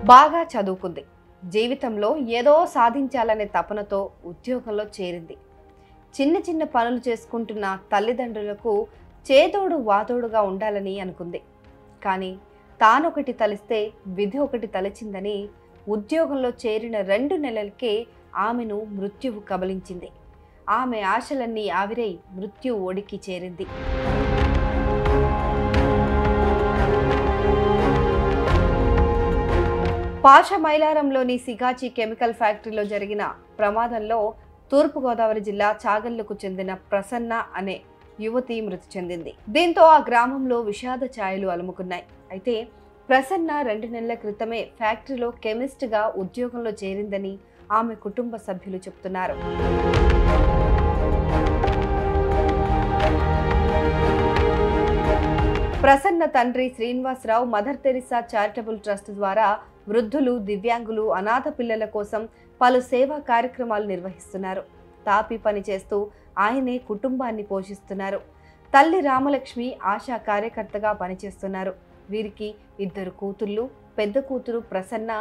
బాగా చదువుకుంది. జీవితంలో ఏదో సాధించాలనే తపనతో ఉద్యోగంలో చేరింది. చిన్న చిన్న పనులు చేసుకుంటున్న తల్లిదండ్రులకు చేదోడు వాదోడుగా ఉండాలని అనుకుంది. కానీ తానొకటి తలిస్తే విధి ఒకటి తలచిందని ఉద్యోగంలో చేరిన 2 నెలలకే ఆమెను మృత్యువు కబలించింది. ఆమె ఆశలన్నీ ఆవిరై మృత్యు ఒడికి చేరింది. పాషమైలారంలోని సిగాచి కెమికల్ ఫ్యాక్టరీలో జరిగిన ప్రమాదంలో తూర్పుగోదావరి జిల్లా చాగళ్లకు చెందిన ప్రసన్న అనే యువతి మృతి చెందింది. దీంతో ఆ గ్రామంలో విషాద ఛాయలు అలుముకున్నాయి. అయితే ప్రసన్న 2 నెలల క్రితమే ఫ్యాక్టరీలో కెమిస్ట్గా ఉద్యోగంలో చేరిందని ఆమె కుటుంబ సభ్యులు చెబుతున్నారు. ప్రసన్న తండ్రి Srinivasarao Mother Teresa charitable trust ద్వారా వృద్ధులు, దివ్యాంగులు, అనాథ పిల్లల కోసం పలు సేవా కార్యక్రమాలు నిర్వహిస్తున్నారు. తాపి పని చేస్తూ ఆయనే కుటుంబాన్ని పోషిస్తున్నారు. తల్లి రామలక్ష్మి ఆశా కార్యకర్తగా పనిచేస్తున్నారు. వీరికి 2 కూతుళ్ళు. పెద్ద కూతురు ప్రసన్న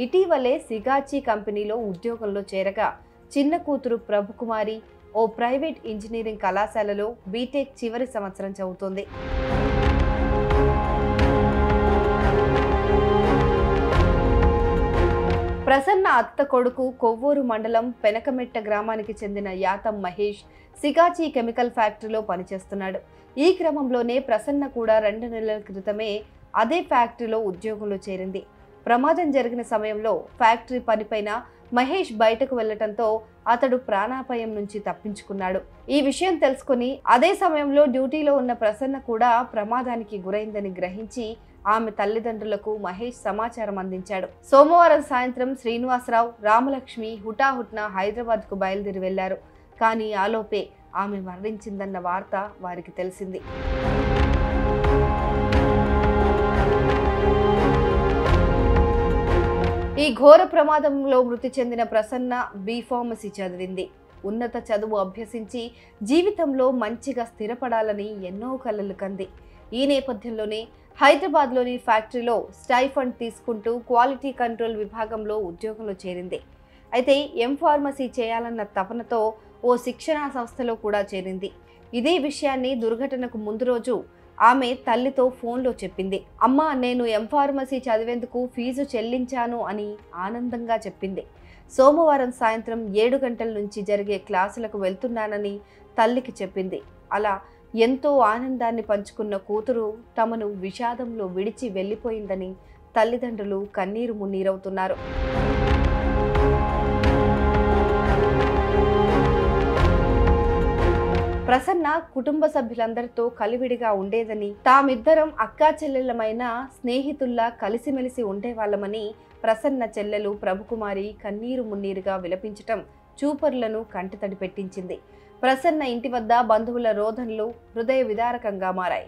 ఇటీవలే సిగాచి కంపెనీలో ఉద్యోగంలో చేరగా, చిన్న కూతురు ప్రభుకుమారి ఓ ప్రైవేట్ ఇంజనీరింగ్ కళాశాలలో బీటెక్ చివరి సంవత్సరం చదువుతోంది. ప్రసన్న అత్త కొడుకు కొవ్వూరు మండలం పెనకమెట్ట గ్రామానికి చెందిన యాతం మహేష్ సిగాచి కెమికల్ ఫ్యాక్టరీలో పనిచేస్తున్నాడు. ఈ క్రమంలోనే ప్రసన్న కూడా 2 నెలల క్రితమే అదే ఫ్యాక్టరీలో ఉద్యోగంలో చేరింది. ప్రమాదం జరిగిన సమయంలో ఫ్యాక్టరీ పనిపైన మహేష్ బయటకు వెళ్లటంతో అతడు ప్రాణాపాయం నుంచి తప్పించుకున్నాడు. ఈ విషయం తెలుసుకుని అదే సమయంలో డ్యూటీలో ఉన్న ప్రసన్న కూడా ప్రమాదానికి గురైందని గ్రహించి ఆమె తల్లిదండ్రులకు మహేష్ సమాచారం అందించాడు. సోమవారం సాయంత్రం శ్రీనివాసరావు, రామలక్ష్మి హుటాహుట్న హైదరాబాద్కు బయలుదేరి వెళ్లారు. కానీ ఆలోపే ఆమె మరణించిందన్న వార్త వారికి తెలిసింది. ఈ ఘోర ప్రమాదంలో మృతి చెందిన ప్రసన్న బి.ఫార్మసీ చదివింది. ఉన్నత చదువు అభ్యసించి జీవితంలో మంచిగా స్థిరపడాలని ఎన్నో కలలు కంది. ఈ నేపథ్యంలోనే హైదరాబాద్లోని ఫ్యాక్టరీలో స్టైఫండ్ తీసుకుంటూ క్వాలిటీ కంట్రోల్ విభాగంలో ఉద్యోగంలో చేరింది. అయితే ఎంఫార్మసీ చేయాలన్న తపనతో ఓ శిక్షణా సంస్థలో కూడా చేరింది. ఇదే విషయాన్ని దుర్ఘటనకు ముందు రోజు ఆమె తల్లితో ఫోన్లో చెప్పింది. అమ్మ, నేను ఎంఫార్మసీ చదివేందుకు ఫీజు చెల్లించాను అని ఆనందంగా చెప్పింది. సోమవారం సాయంత్రం 7 గంటల నుంచి జరిగే క్లాసులకు వెళ్తున్నానని తల్లికి చెప్పింది. అలా ఎంతో ఆనందాన్ని పంచుకున్న కూతురు తమను విషాదంలో విడిచి వెళ్లిపోయిందని తల్లిదండ్రులు కన్నీరు మున్నీరవుతున్నారు. ప్రసన్న కుటుంబ సభ్యులందరితో కలివిడిగా ఉండేదని, తామిద్దరం అక్కా చెల్లెళ్లమైన స్నేహితుల్లా కలిసిమెలిసి ఉండేవాళ్లమని ప్రసన్న చెల్లెలు ప్రభుకుమారి కన్నీరు మున్నీరుగా విలపించటం చూపరులను కంటతడి పెట్టించింది. ప్రసన్న ఇంటి వద్ద బంధువుల రోదనలు హృదయ విదారకంగా మారాయి.